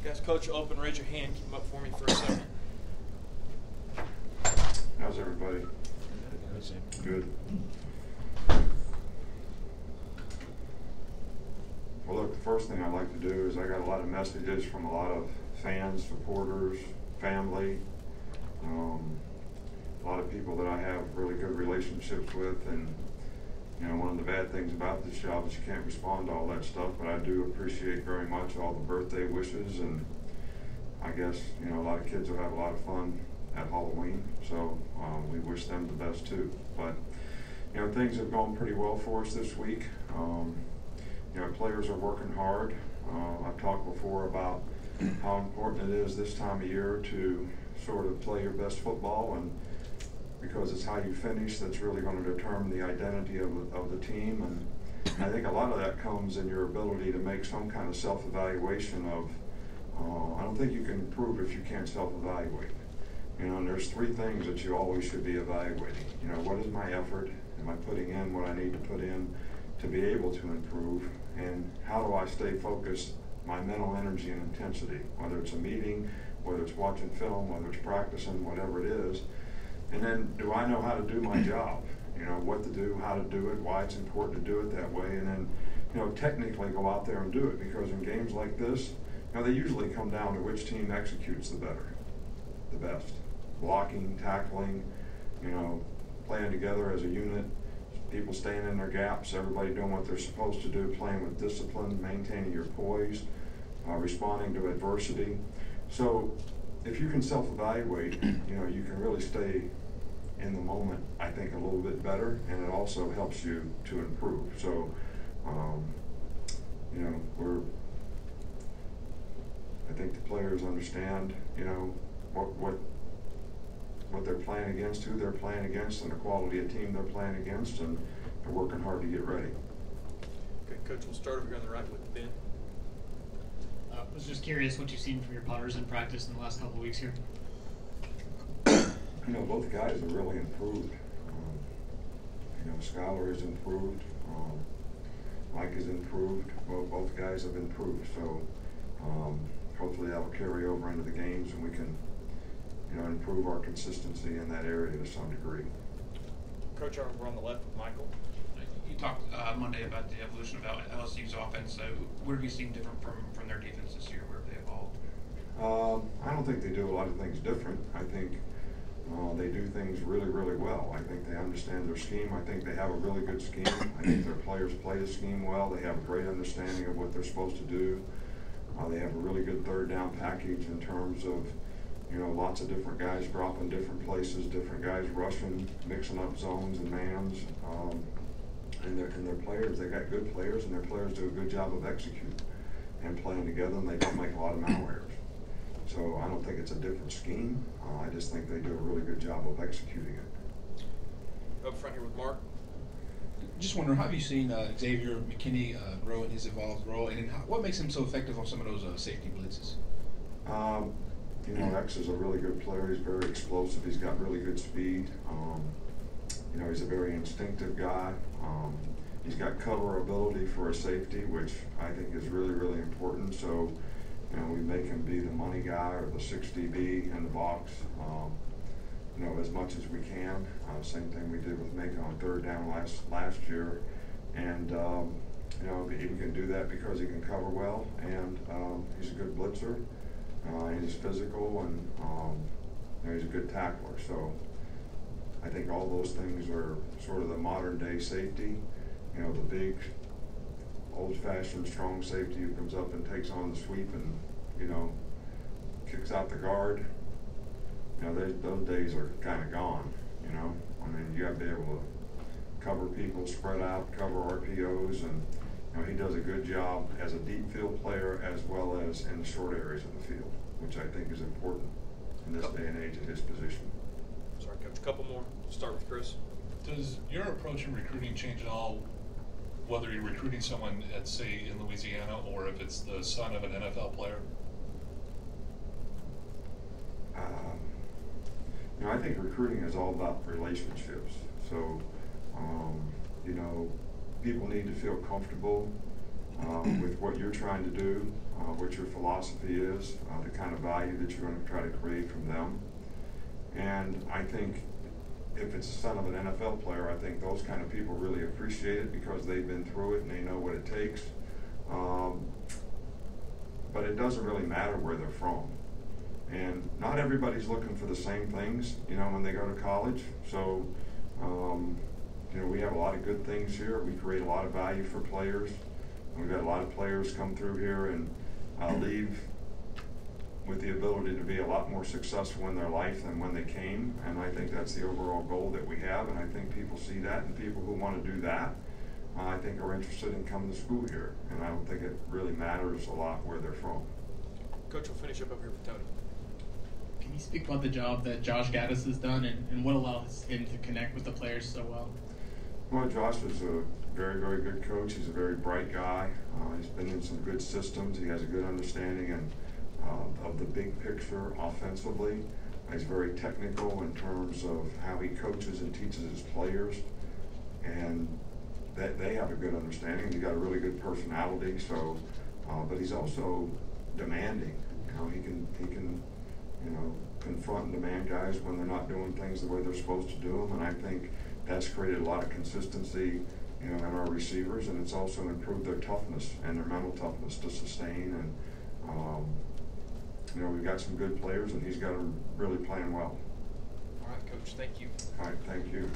Guys, coach, open, raise your hand. Keep them up for me for a second. How's everybody? Good. Well, look, the first thing I'd like to do is I got a lot of messages from a lot of fans, supporters, family, a lot of people that I have really good relationships with, and you know, one of the bad things about this job is you can't respond to all that stuff, but I do appreciate very much all the birthday wishes, and I guess, you know, a lot of kids will have a lot of fun at Halloween, so we wish them the best too. But, you know, things have gone pretty well for us this week. You know, players are working hard. I've talked before about how important it is this time of year to sort of play your best football, and because it's how you finish that's really going to determine the identity of the team. And I think a lot of that comes in your ability to make some kind of self-evaluation of, I don't think you can improve if you can't self-evaluate. You know, and there's three things that you always should be evaluating. You know, what is my effort? Am I putting in what I need to put in to be able to improve? And how do I stay focused, my mental energy and intensity, whether it's a meeting, whether it's watching film, whether it's practicing, whatever it is. And then, do I know how to do my job? You know, what to do, how to do it, why it's important to do it that way, and then, you know, technically go out there and do it, because in games like this, you know, they usually come down to which team executes the best. Blocking, tackling, you know, playing together as a unit, people staying in their gaps, everybody doing what they're supposed to do, playing with discipline, maintaining your poise, responding to adversity. So if you can self-evaluate, you know, you can really stay in the moment, I think, a little bit better, and it also helps you to improve. So, you know, I think the players understand, you know, what they're playing against, who they're playing against, and the quality of team they're playing against, and they're working hard to get ready. Okay, Coach, we'll start over here on the right with Ben. I was just curious what you've seen from your punters in practice in the last couple of weeks here. You know, both guys have really improved. You know, Skylar has improved. Mike has improved. Well, both guys have improved. So hopefully that will carry over into the games, and we can, you know, improve our consistency in that area to some degree. Coach, we're on the left with Michael. You talked Monday about the evolution of LSU's offense. So what have you seen different from their defense this year? Where have they evolved? I don't think they do a lot of things different. I think they do things really, really well. I think they understand their scheme. I think they have a really good scheme. I think their players play the scheme well. They have a great understanding of what they're supposed to do. They have a really good third down package in terms of, you know, lots of different guys dropping different places, different guys rushing, mixing up zones and mans. And their players, they got good players, and their players do a good job of executing and playing together, and they don't make a lot of malwares. So I don't think it's a different scheme. I just think they do a really good job of executing it. Up front here with Mark. Just wondering, how have you seen Xavier McKinney grow in his evolved role, and what makes him so effective on some of those safety blitzes? You know, X is a really good player. He's very explosive. He's got really good speed. You know, he's a very instinctive guy. He's got cover ability for a safety, which I think is really, really important. So, you know, we make him be the money guy or the 6DB in the box, you know, as much as we can. Same thing we did with Macon on third down last year. And, you know, he can do that because he can cover well, and he's a good blitzer, and he's physical, and you know, he's a good tackler. So I think all those things are sort of the modern day safety. You know, the big, old-fashioned, strong safety who comes up and takes on the sweep and, you know, kicks out the guard. You know, those days are kind of gone, you know. I mean, you got to be able to cover people, spread out, cover RPOs, and, you know, he does a good job as a deep field player as well as in the short areas of the field, which I think is important in this day and age at his position. Sorry, Coach. A couple more. Start with Chris. Does your approach in recruiting change at all, whether you're recruiting someone at, say, in Louisiana, or if it's the son of an NFL player? You know, I think recruiting is all about relationships. So, you know, people need to feel comfortable with what you're trying to do, what your philosophy is, the kind of value that you're going to try to create from them. And I think if it's the son of an NFL player, I think those kind of people really appreciate it because they've been through it and they know what it takes. But it doesn't really matter where they're from. And not everybody's looking for the same things, you know, when they go to college. So, you know, we have a lot of good things here. We create a lot of value for players. We've got a lot of players come through here and leave with the ability to be a lot more successful in their life than when they came. And I think that's the overall goal that we have. And I think people see that, and people who want to do that, I think are interested in coming to school here. And I don't think it really matters a lot where they're from. Coach, we'll finish up over here with Tony. Can you speak about the job that Josh Gaddis has done and what allows him to connect with the players so well? Well, Josh is a very, very good coach. He's a very bright guy. He's been in some good systems. He has a good understanding of the big picture offensively. He's very technical in terms of how he coaches and teaches his players, and that they have a good understanding. He's got a really good personality. So, but he's also demanding. You know, he can, you know, confront and demand guys when they're not doing things the way they're supposed to do them. And I think that's created a lot of consistency, you know, in our receivers, and it's also improved their toughness and their mental toughness to sustain. And you know, we've got some good players, and he's got them really playing well. All right, Coach. Thank you. All right, thank you.